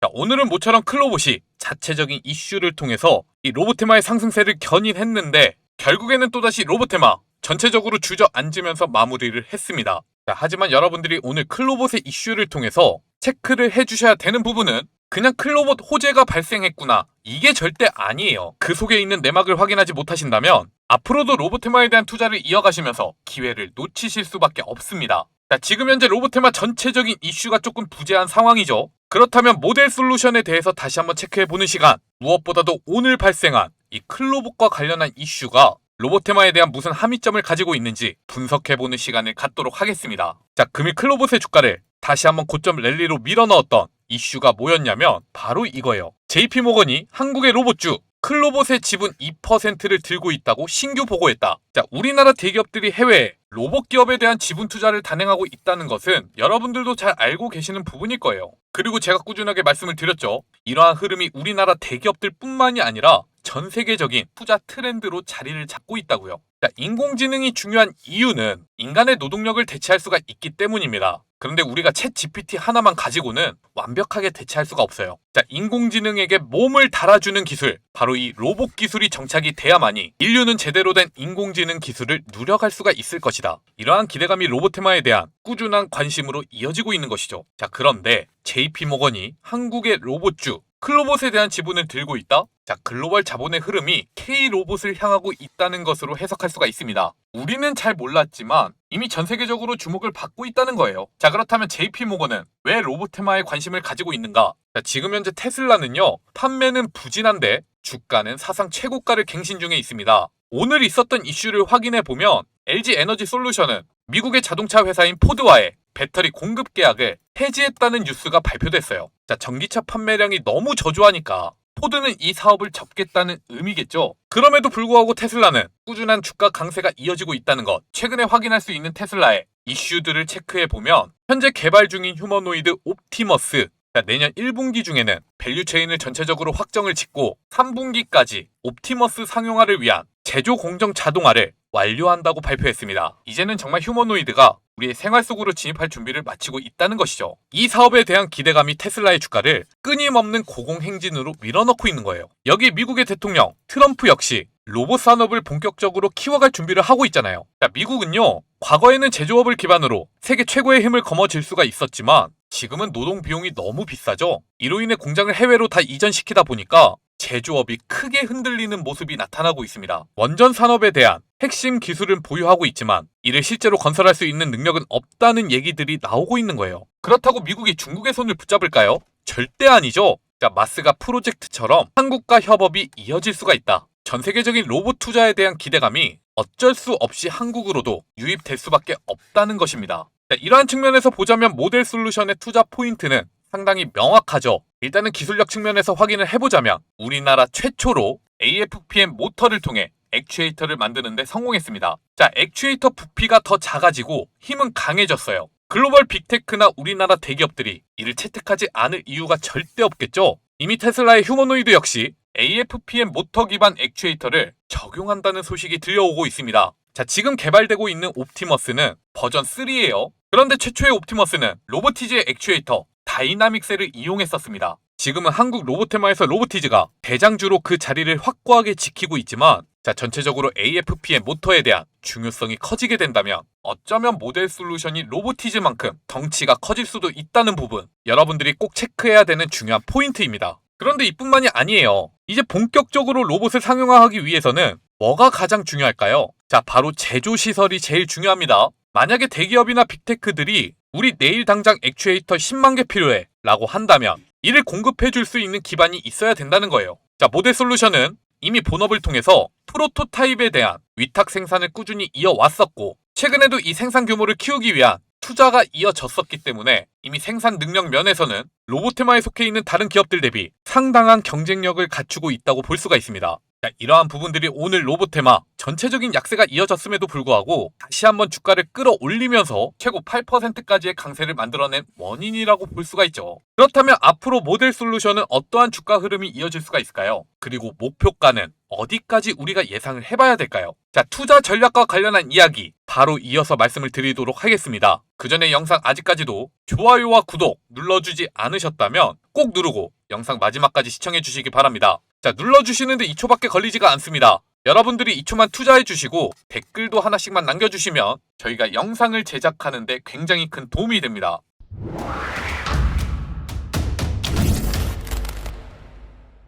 자, 오늘은 모처럼 클로봇이 자체적인 이슈를 통해서 이 로보테마의 상승세를 견인했는데 결국에는 또다시 로보테마 전체적으로 주저앉으면서 마무리를 했습니다. 자, 하지만 여러분들이 오늘 클로봇의 이슈를 통해서 체크를 해주셔야 되는 부분은 그냥 클로봇 호재가 발생했구나, 이게 절대 아니에요. 그 속에 있는 내막을 확인하지 못하신다면 앞으로도 로보테마에 대한 투자를 이어가시면서 기회를 놓치실 수밖에 없습니다. 자, 지금 현재 로보테마 전체적인 이슈가 조금 부재한 상황이죠. 그렇다면 모델 솔루션에 대해서 다시 한번 체크해보는 시간, 무엇보다도 오늘 발생한 이 클로봇과 관련한 이슈가 로보테마에 대한 무슨 함의점을 가지고 있는지 분석해보는 시간을 갖도록 하겠습니다. 자, 금일 클로봇의 주가를 다시 한번 고점 랠리로 밀어넣었던 이슈가 뭐였냐면 바로 이거예요. JP모건이 한국의 로봇주 클로봇의 지분 2%를 들고 있다고 신규 보고했다. 자, 우리나라 대기업들이 해외에 로봇 기업에 대한 지분 투자를 단행하고 있다는 것은 여러분들도 잘 알고 계시는 부분일 거예요. 그리고 제가 꾸준하게 말씀을 드렸죠. 이러한 흐름이 우리나라 대기업들 뿐만이 아니라 전 세계적인 투자 트렌드로 자리를 잡고 있다고요. 자, 인공지능이 중요한 이유는 인간의 노동력을 대체할 수가 있기 때문입니다. 그런데 우리가 챗 GPT 하나만 가지고는 완벽하게 대체할 수가 없어요. 자, 인공지능에게 몸을 달아주는 기술, 바로 이 로봇 기술이 정착이 돼야만이 인류는 제대로 된 인공지능 기술을 누려갈 수가 있을 것이다. 이러한 기대감이 로보테마에 대한 꾸준한 관심으로 이어지고 있는 것이죠. 자, 그런데 JP모건이 한국의 로봇주 클로봇에 대한 지분을 들고 있다? 자, 글로벌 자본의 흐름이 K로봇을 향하고 있다는 것으로 해석할 수가 있습니다. 우리는 잘 몰랐지만 이미 전 세계적으로 주목을 받고 있다는 거예요. 자, 그렇다면 JP모건은 왜 로보테마에 관심을 가지고 있는가? 자, 지금 현재 테슬라는요, 판매는 부진한데 주가는 사상 최고가를 갱신 중에 있습니다. 오늘 있었던 이슈를 확인해 보면 LG 에너지 솔루션은 미국의 자동차 회사인 포드와의 배터리 공급 계약을 해지했다는 뉴스가 발표됐어요. 자, 전기차 판매량이 너무 저조하니까 포드는 이 사업을 접겠다는 의미겠죠. 그럼에도 불구하고 테슬라는 꾸준한 주가 강세가 이어지고 있다는 것, 최근에 확인할 수 있는 테슬라의 이슈들을 체크해보면 현재 개발 중인 휴머노이드 옵티머스, 내년 1분기 중에는 밸류체인을 전체적으로 확정을 짓고 3분기까지 옵티머스 상용화를 위한 제조 공정 자동화를 완료한다고 발표했습니다. 이제는 정말 휴머노이드가 우리의 생활 속으로 진입할 준비를 마치고 있다는 것이죠. 이 사업에 대한 기대감이 테슬라의 주가를 끊임없는 고공행진으로 밀어넣고 있는 거예요. 여기 미국의 대통령 트럼프 역시 로봇 산업을 본격적으로 키워갈 준비를 하고 있잖아요. 자, 미국은요, 과거에는 제조업을 기반으로 세계 최고의 힘을 거머쥘 수가 있었지만 지금은 노동 비용이 너무 비싸죠. 이로 인해 공장을 해외로 다 이전시키다 보니까 제조업이 크게 흔들리는 모습이 나타나고 있습니다. 원전 산업에 대한 핵심 기술은 보유하고 있지만 이를 실제로 건설할 수 있는 능력은 없다는 얘기들이 나오고 있는 거예요. 그렇다고 미국이 중국의 손을 붙잡을까요? 절대 아니죠. 자, 마스가 프로젝트처럼 한국과 협업이 이어질 수가 있다. 전 세계적인 로봇 투자에 대한 기대감이 어쩔 수 없이 한국으로도 유입될 수밖에 없다는 것입니다. 자, 이러한 측면에서 보자면 모델 솔루션의 투자 포인트는 상당히 명확하죠. 일단은 기술력 측면에서 확인을 해보자면 우리나라 최초로 AFPM 모터를 통해 액추에이터를 만드는데 성공했습니다. 자, 액추에이터 부피가 더 작아지고 힘은 강해졌어요. 글로벌 빅테크나 우리나라 대기업들이 이를 채택하지 않을 이유가 절대 없겠죠. 이미 테슬라의 휴머노이드 역시 AFPM 모터 기반 액추에이터를 적용한다는 소식이 들려오고 있습니다. 자, 지금 개발되고 있는 옵티머스는 버전 3예요. 그런데 최초의 옵티머스는 로보티즈의 액추에이터 다이나믹셀을 이용했었습니다. 지금은 한국 로보테마에서 로보티즈가 대장주로 그 자리를 확고하게 지키고 있지만, 자, 전체적으로 AFPM 모터에 대한 중요성이 커지게 된다면 어쩌면 모델 솔루션이 로보티즈만큼 덩치가 커질 수도 있다는 부분, 여러분들이 꼭 체크해야 되는 중요한 포인트입니다. 그런데 이뿐만이 아니에요. 이제 본격적으로 로봇을 상용화하기 위해서는 뭐가 가장 중요할까요? 자, 바로 제조시설이 제일 중요합니다. 만약에 대기업이나 빅테크들이 우리 내일 당장 액추에이터 10만 개 필요해 라고 한다면 이를 공급해 줄 수 있는 기반이 있어야 된다는 거예요. 자, 모델 솔루션은 이미 본업을 통해서 프로토타입에 대한 위탁 생산을 꾸준히 이어왔었고 최근에도 이 생산 규모를 키우기 위한 투자가 이어졌었기 때문에 이미 생산 능력 면에서는 로보테마에 속해 있는 다른 기업들 대비 상당한 경쟁력을 갖추고 있다고 볼 수가 있습니다. 자, 이러한 부분들이 오늘 로보테마 전체적인 약세가 이어졌음에도 불구하고 다시 한번 주가를 끌어올리면서 최고 8%까지의 강세를 만들어낸 원인이라고 볼 수가 있죠. 그렇다면 앞으로 모델 솔루션은 어떠한 주가 흐름이 이어질 수가 있을까요? 그리고 목표가는 어디까지 우리가 예상을 해봐야 될까요? 자, 투자 전략과 관련한 이야기 바로 이어서 말씀을 드리도록 하겠습니다. 그 전에 영상 아직까지도 좋아요와 구독 눌러주지 않으셨다면 꼭 누르고 영상 마지막까지 시청해 주시기 바랍니다. 자, 눌러주시는데 2초밖에 걸리지가 않습니다. 여러분들이 2초만 투자해 주시고 댓글도 하나씩만 남겨주시면 저희가 영상을 제작하는데 굉장히 큰 도움이 됩니다.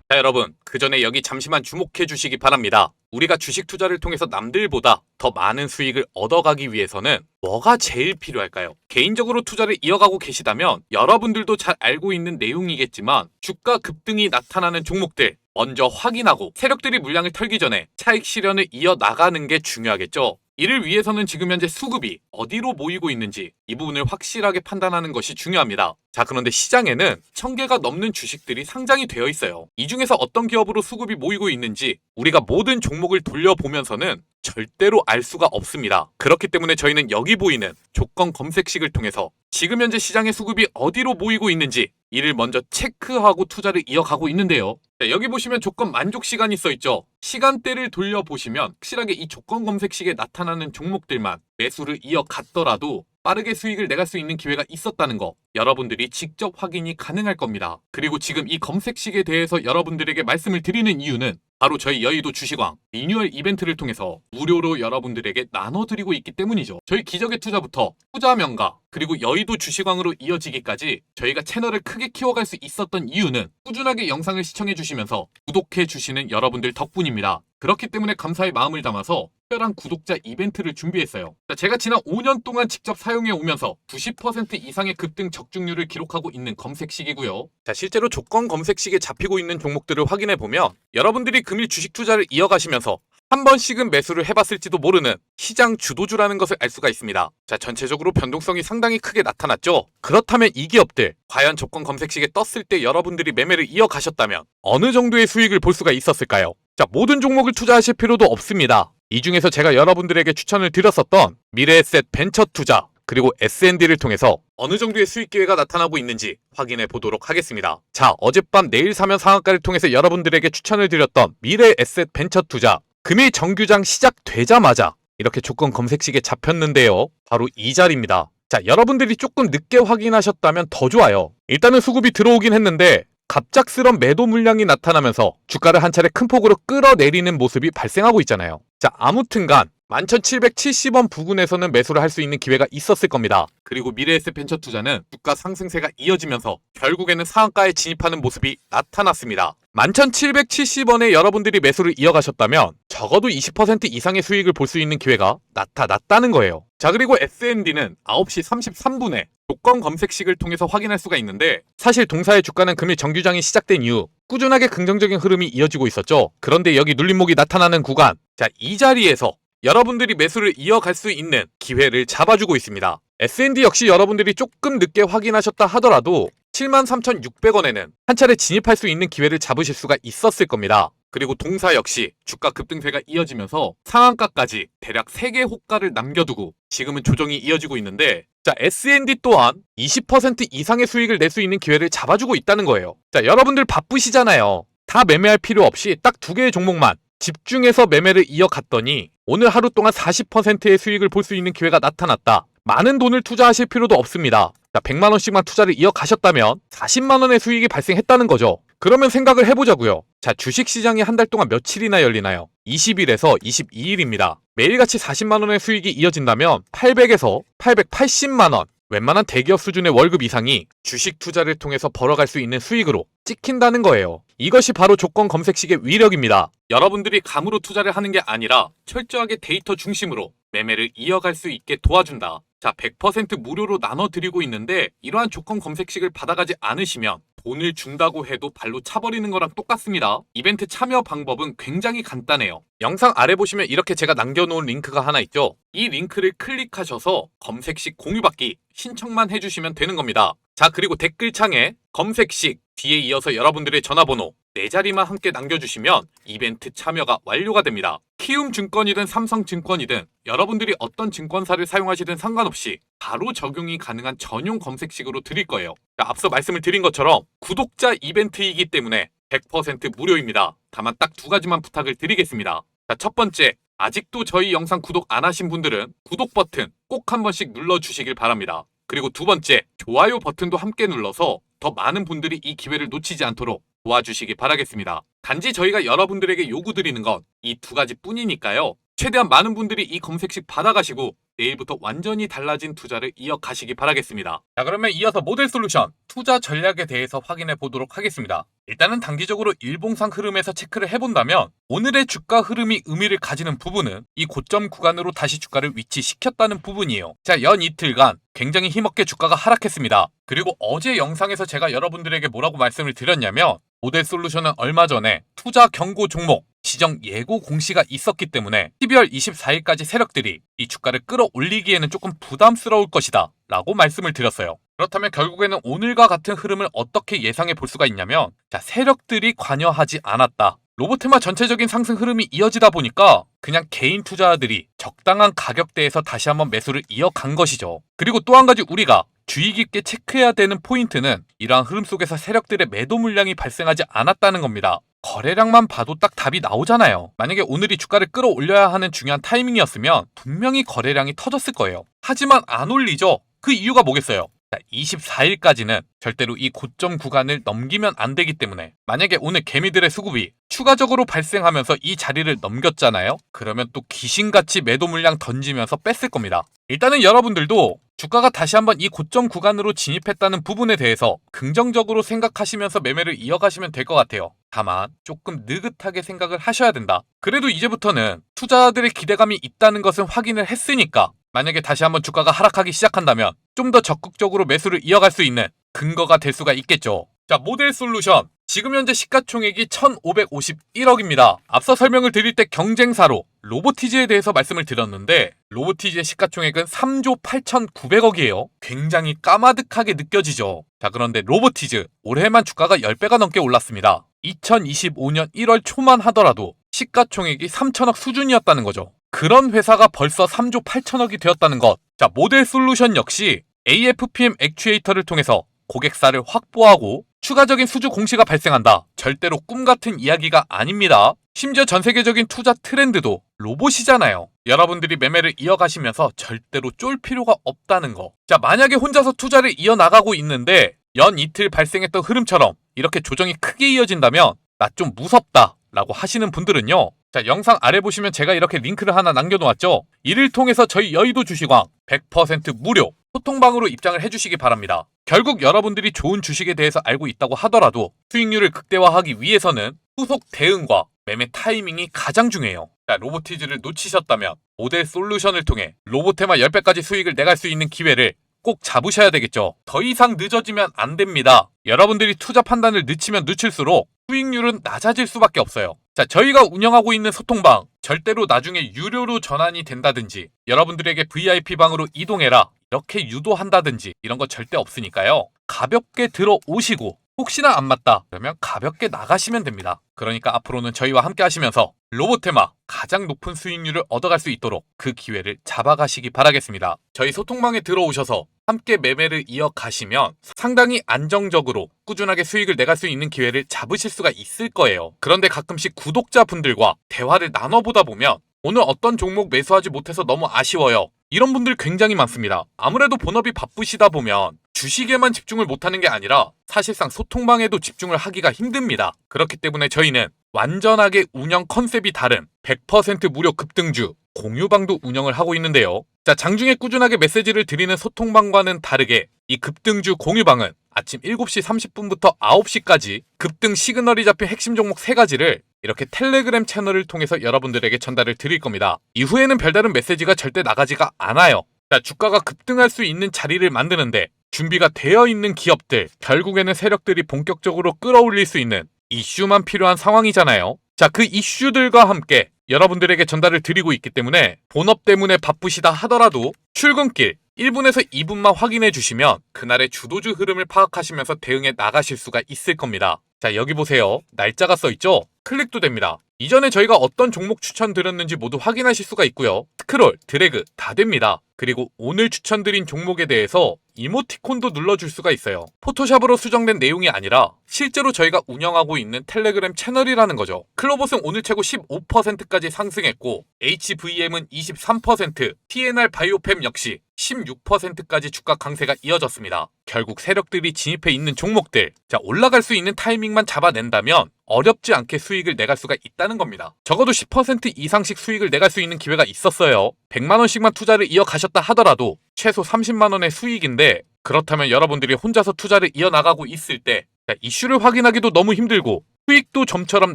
자, 여러분, 그 전에 여기 잠시만 주목해 주시기 바랍니다. 우리가 주식 투자를 통해서 남들보다 더 많은 수익을 얻어가기 위해서는 뭐가 제일 필요할까요? 개인적으로 투자를 이어가고 계시다면 여러분들도 잘 알고 있는 내용이겠지만 주가 급등이 나타나는 종목들 먼저 확인하고 세력들이 물량을 털기 전에 차익 실현을 이어나가는 게 중요하겠죠. 이를 위해서는 지금 현재 수급이 어디로 모이고 있는지 이 부분을 확실하게 판단하는 것이 중요합니다. 자, 그런데 시장에는 1000개가 넘는 주식들이 상장이 되어 있어요. 이 중에서 어떤 기업으로 수급이 모이고 있는지 우리가 모든 종목을 돌려보면서는 절대로 알 수가 없습니다. 그렇기 때문에 저희는 여기 보이는 조건 검색식을 통해서 지금 현재 시장의 수급이 어디로 모이고 있는지 이를 먼저 체크하고 투자를 이어가고 있는데요. 자, 여기 보시면 조건 만족 시간이 써있죠. 시간대를 돌려보시면 확실하게 이 조건 검색식에 나타나는 종목들만 매수를 이어갔더라도 빠르게 수익을 내갈 수 있는 기회가 있었다는 거 여러분들이 직접 확인이 가능할 겁니다. 그리고 지금 이 검색식에 대해서 여러분들에게 말씀을 드리는 이유는 바로 저희 여의도 주식왕 리뉴얼 이벤트를 통해서 무료로 여러분들에게 나눠드리고 있기 때문이죠. 저희 기적의 투자부터 투자 명가 그리고 여의도 주식왕으로 이어지기까지 저희가 채널을 크게 키워갈 수 있었던 이유는 꾸준하게 영상을 시청해 주시면서 구독해 주시는 여러분들 덕분입니다. 그렇기 때문에 감사의 마음을 담아서 특별한 구독자 이벤트를 준비했어요. 제가 지난 5년 동안 직접 사용해 오면서 90% 이상의 급등 적중률을 기록하고 있는 검색식이고요. 자, 실제로 조건 검색식에 잡히고 있는 종목들을 확인해 보면 여러분들이 금일 주식 투자를 이어가시면서 한 번씩은 매수를 해봤을지도 모르는 시장 주도주라는 것을 알 수가 있습니다. 자, 전체적으로 변동성이 상당히 크게 나타났죠. 그렇다면 이 기업들 과연 조건 검색식에 떴을 때 여러분들이 매매를 이어가셨다면 어느 정도의 수익을 볼 수가 있었을까요? 자, 모든 종목을 투자하실 필요도 없습니다. 이 중에서 제가 여러분들에게 추천을 드렸었던 미래에셋 벤처 투자 그리고 S&D를 통해서 어느 정도의 수익 기회가 나타나고 있는지 확인해 보도록 하겠습니다. 자, 어젯밤 내일 사면 상한가를 통해서 여러분들에게 추천을 드렸던 미래에셋 벤처 투자 금일 정규장 시작되자마자 이렇게 조건 검색식에 잡혔는데요. 바로 이 자리입니다. 자, 여러분들이 조금 늦게 확인하셨다면 더 좋아요. 일단은 수급이 들어오긴 했는데 갑작스런 매도 물량이 나타나면서 주가를 한 차례 큰 폭으로 끌어내리는 모습이 발생하고 있잖아요. 자, 아무튼간 11,770원 부근에서는 매수를 할 수 있는 기회가 있었을 겁니다. 그리고 미래에셋 벤처투자는 주가 상승세가 이어지면서 결국에는 상한가에 진입하는 모습이 나타났습니다. 11,770원에 여러분들이 매수를 이어가셨다면 적어도 20% 이상의 수익을 볼 수 있는 기회가 나타났다는 거예요. 자, 그리고 S&D는 9시 33분에 조건 검색식을 통해서 확인할 수가 있는데 사실 동사의 주가는 금일 정규장이 시작된 이후 꾸준하게 긍정적인 흐름이 이어지고 있었죠. 그런데 여기 눌림목이 나타나는 구간, 자, 이 자리에서 여러분들이 매수를 이어갈 수 있는 기회를 잡아주고 있습니다. S&D 역시 여러분들이 조금 늦게 확인하셨다 하더라도 73,600원에는 한 차례 진입할 수 있는 기회를 잡으실 수가 있었을 겁니다. 그리고 동사 역시 주가 급등세가 이어지면서 상한가까지 대략 3개 호가를 남겨두고 지금은 조정이 이어지고 있는데 자, S&D 또한 20% 이상의 수익을 낼 수 있는 기회를 잡아주고 있다는 거예요. 자, 여러분들 바쁘시잖아요. 다 매매할 필요 없이 딱 2개의 종목만 집중해서 매매를 이어갔더니 오늘 하루 동안 40%의 수익을 볼 수 있는 기회가 나타났다. 많은 돈을 투자하실 필요도 없습니다. 자, 100만원씩만 투자를 이어가셨다면 40만원의 수익이 발생했다는 거죠. 그러면 생각을 해보자고요. 자, 주식시장이 한 달 동안 며칠이나 열리나요? 20일에서 22일입니다. 매일같이 40만원의 수익이 이어진다면 800에서 880만원 웬만한 대기업 수준의 월급 이상이 주식 투자를 통해서 벌어갈 수 있는 수익으로 찍힌다는 거예요. 이것이 바로 조건 검색식의 위력입니다. 여러분들이 감으로 투자를 하는 게 아니라 철저하게 데이터 중심으로 매매를 이어갈 수 있게 도와준다. 자, 100% 무료로 나눠드리고 있는데 이러한 조건 검색식을 받아가지 않으시면 돈을 준다고 해도 발로 차버리는 거랑 똑같습니다. 이벤트 참여 방법은 굉장히 간단해요. 영상 아래 보시면 이렇게 제가 남겨놓은 링크가 하나 있죠. 이 링크를 클릭하셔서 검색식 공유받기 신청만 해주시면 되는 겁니다. 자, 그리고 댓글창에 검색식 뒤에 이어서 여러분들의 전화번호 4자리만 함께 남겨주시면 이벤트 참여가 완료가 됩니다. 키움증권이든 삼성증권이든 여러분들이 어떤 증권사를 사용하시든 상관없이 바로 적용이 가능한 전용 검색식으로 드릴 거예요. 자, 앞서 말씀을 드린 것처럼 구독자 이벤트이기 때문에 100% 무료입니다. 다만 딱 2가지만 부탁을 드리겠습니다. 자, 첫 번째, 아직도 저희 영상 구독 안 하신 분들은 구독 버튼 꼭 한 번씩 눌러주시길 바랍니다. 그리고 두 번째, 좋아요 버튼도 함께 눌러서 더 많은 분들이 이 기회를 놓치지 않도록 도와주시기 바라겠습니다. 단지 저희가 여러분들에게 요구드리는 건 이 2가지 뿐이니까요. 최대한 많은 분들이 이 검색식 받아가시고 내일부터 완전히 달라진 투자를 이어가시기 바라겠습니다. 자, 그러면 이어서 모델솔루션 투자 전략에 대해서 확인해 보도록 하겠습니다. 일단은 단기적으로 일봉상 흐름에서 체크를 해본다면 오늘의 주가 흐름이 의미를 가지는 부분은 이 고점 구간으로 다시 주가를 위치시켰다는 부분이에요. 자, 연 이틀간 굉장히 힘없게 주가가 하락했습니다. 그리고 어제 영상에서 제가 여러분들에게 뭐라고 말씀을 드렸냐면 모델솔루션은 얼마 전에 투자 경고 종목 지정 예고 공시가 있었기 때문에 12월 24일까지 세력들이 이 주가를 끌어올리기에는 조금 부담스러울 것이다 라고 말씀을 드렸어요. 그렇다면 결국에는 오늘과 같은 흐름을 어떻게 예상해 볼 수가 있냐면, 자, 세력들이 관여하지 않았다. 로보테마 전체적인 상승 흐름이 이어지다 보니까 그냥 개인 투자자들이 적당한 가격대에서 다시 한번 매수를 이어간 것이죠. 그리고 또 한 가지 우리가 주의 깊게 체크해야 되는 포인트는 이러한 흐름 속에서 세력들의 매도 물량이 발생하지 않았다는 겁니다. 거래량만 봐도 딱 답이 나오잖아요. 만약에 오늘이 주가를 끌어올려야 하는 중요한 타이밍이었으면 분명히 거래량이 터졌을 거예요. 하지만 안 올리죠. 그 이유가 뭐겠어요? 24일까지는 절대로 이 고점 구간을 넘기면 안 되기 때문에 만약에 오늘 개미들의 수급이 추가적으로 발생하면서 이 자리를 넘겼잖아요? 그러면 또 귀신같이 매도 물량 던지면서 뺐을 겁니다. 일단은 여러분들도 주가가 다시 한번 이 고점 구간으로 진입했다는 부분에 대해서 긍정적으로 생각하시면서 매매를 이어가시면 될 것 같아요. 다만 조금 느긋하게 생각을 하셔야 된다. 그래도 이제부터는 투자자들의 기대감이 있다는 것은 확인을 했으니까 만약에 다시 한번 주가가 하락하기 시작한다면 좀 더 적극적으로 매수를 이어갈 수 있는 근거가 될 수가 있겠죠. 자, 모델솔루션 지금 현재 시가총액이 1551억입니다. 앞서 설명을 드릴 때 경쟁사로 로보티즈에 대해서 말씀을 드렸는데 로보티즈의 시가총액은 3조 8,900억이에요. 굉장히 까마득하게 느껴지죠. 자, 그런데 로보티즈 올해만 주가가 10배가 넘게 올랐습니다. 2025년 1월 초만 하더라도 시가총액이 3천억 수준이었다는 거죠. 그런 회사가 벌써 3조 8천억이 되었다는 것. 자, 모델솔루션 역시 AFPM 액추에이터를 통해서 고객사를 확보하고 추가적인 수주 공시가 발생한다. 절대로 꿈같은 이야기가 아닙니다. 심지어 전 세계적인 투자 트렌드도 로봇이잖아요. 여러분들이 매매를 이어가시면서 절대로 쫄 필요가 없다는 거. 자, 만약에 혼자서 투자를 이어나가고 있는데 연 이틀 발생했던 흐름처럼 이렇게 조정이 크게 이어진다면 나 좀 무섭다 라고 하시는 분들은요, 자, 영상 아래 보시면 제가 이렇게 링크를 하나 남겨놓았죠. 이를 통해서 저희 여의도 주식왕 100% 무료 소통방으로 입장을 해주시기 바랍니다. 결국 여러분들이 좋은 주식에 대해서 알고 있다고 하더라도 수익률을 극대화하기 위해서는 후속 대응과 매매 타이밍이 가장 중요해요. 자, 로보티즈를 놓치셨다면 모델 솔루션을 통해 로보테마 10배까지 수익을 내갈 수 있는 기회를 꼭 잡으셔야 되겠죠. 더 이상 늦어지면 안 됩니다. 여러분들이 투자 판단을 늦추면 늦출수록 수익률은 낮아질 수밖에 없어요. 자, 저희가 운영하고 있는 소통방 절대로 나중에 유료로 전환이 된다든지 여러분들에게 VIP방으로 이동해라 이렇게 유도한다든지 이런 거 절대 없으니까요. 가볍게 들어오시고 혹시나 안 맞다 그러면 가볍게 나가시면 됩니다. 그러니까 앞으로는 저희와 함께 하시면서 로보테마 가장 높은 수익률을 얻어갈 수 있도록 그 기회를 잡아가시기 바라겠습니다. 저희 소통방에 들어오셔서 함께 매매를 이어가시면 상당히 안정적으로 꾸준하게 수익을 내갈 수 있는 기회를 잡으실 수가 있을 거예요. 그런데 가끔씩 구독자분들과 대화를 나눠보다 보면 오늘 어떤 종목 매수하지 못해서 너무 아쉬워요. 이런 분들 굉장히 많습니다. 아무래도 본업이 바쁘시다 보면 주식에만 집중을 못하는 게 아니라 사실상 소통방에도 집중을 하기가 힘듭니다. 그렇기 때문에 저희는 완전하게 운영 컨셉이 다른 100% 무료 급등주 공유방도 운영을 하고 있는데요. 자, 장중에 꾸준하게 메시지를 드리는 소통방과는 다르게 이 급등주 공유방은 아침 7시 30분부터 9시까지 급등 시그널이 잡힌 핵심 종목 3가지를 이렇게 텔레그램 채널을 통해서 여러분들에게 전달을 드릴 겁니다. 이후에는 별다른 메시지가 절대 나가지가 않아요. 자, 주가가 급등할 수 있는 자리를 만드는데 준비가 되어 있는 기업들, 결국에는 세력들이 본격적으로 끌어올릴 수 있는 이슈만 필요한 상황이잖아요. 자, 그 이슈들과 함께 여러분들에게 전달을 드리고 있기 때문에 본업 때문에 바쁘시다 하더라도 출근길 1분에서 2분만 확인해 주시면 그날의 주도주 흐름을 파악하시면서 대응해 나가실 수가 있을 겁니다. 자, 여기 보세요. 날짜가 써있죠? 클릭도 됩니다. 이전에 저희가 어떤 종목 추천드렸는지 모두 확인하실 수가 있고요. 스크롤, 드래그 다 됩니다. 그리고 오늘 추천드린 종목에 대해서 이모티콘도 눌러줄 수가 있어요. 포토샵으로 수정된 내용이 아니라 실제로 저희가 운영하고 있는 텔레그램 채널이라는 거죠. 클로버스는 오늘 최고 15%까지 상승했고 HVM은 23%, TNR 바이오팸 역시 16%까지 주가 강세가 이어졌습니다. 결국 세력들이 진입해 있는 종목들, 자, 올라갈 수 있는 타이밍만 잡아낸다면 어렵지 않게 수익을 내갈 수가 있다는 겁니다. 적어도 10% 이상씩 수익을 내갈 수 있는 기회가 있었어요. 100만원씩만 투자를 이어가셨다 하더라도 최소 30만원의 수익인데, 그렇다면 여러분들이 혼자서 투자를 이어나가고 있을 때 이슈를 확인하기도 너무 힘들고 수익도 좀처럼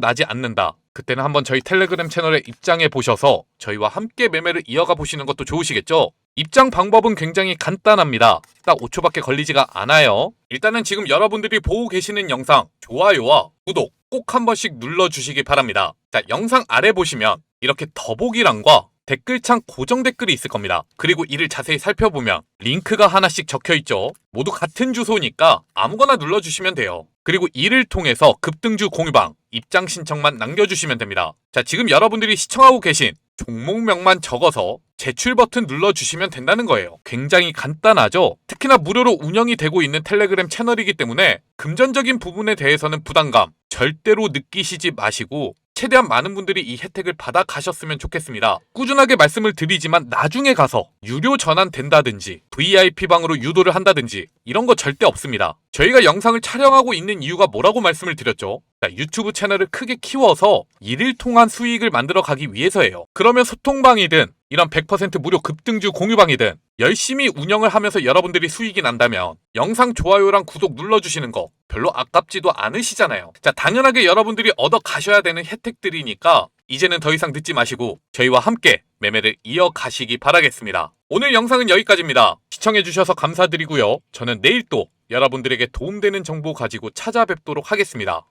나지 않는다. 그때는 한번 저희 텔레그램 채널에 입장해 보셔서 저희와 함께 매매를 이어가 보시는 것도 좋으시겠죠? 입장 방법은 굉장히 간단합니다. 딱 5초밖에 걸리지가 않아요. 일단은 지금 여러분들이 보고 계시는 영상 좋아요와 구독 꼭 한 번씩 눌러주시기 바랍니다. 자, 영상 아래 보시면 이렇게 더보기란과 댓글창 고정 댓글이 있을 겁니다. 그리고 이를 자세히 살펴보면 링크가 하나씩 적혀있죠. 모두 같은 주소니까 아무거나 눌러주시면 돼요. 그리고 이를 통해서 급등주 공유방 입장 신청만 남겨주시면 됩니다. 자, 지금 여러분들이 시청하고 계신 종목명만 적어서 제출 버튼 눌러주시면 된다는 거예요. 굉장히 간단하죠? 특히나 무료로 운영이 되고 있는 텔레그램 채널이기 때문에 금전적인 부분에 대해서는 부담감 절대로 느끼시지 마시고 최대한 많은 분들이 이 혜택을 받아 가셨으면 좋겠습니다. 꾸준하게 말씀을 드리지만 나중에 가서 유료 전환된다든지 VIP방으로 유도를 한다든지 이런 거 절대 없습니다. 저희가 영상을 촬영하고 있는 이유가 뭐라고 말씀을 드렸죠? 유튜브 채널을 크게 키워서 이를 통한 수익을 만들어 가기 위해서예요. 그러면 소통방이든 이런 100% 무료 급등주 공유방이든 열심히 운영을 하면서 여러분들이 수익이 난다면 영상 좋아요랑 구독 눌러주시는 거 별로 아깝지도 않으시잖아요. 자, 당연하게 여러분들이 얻어 가셔야 되는 혜택들이니까 이제는 더 이상 늦지 마시고 저희와 함께 매매를 이어가시기 바라겠습니다. 오늘 영상은 여기까지입니다. 시청해주셔서 감사드리고요. 저는 내일 또 여러분들에게 도움되는 정보 가지고 찾아뵙도록 하겠습니다.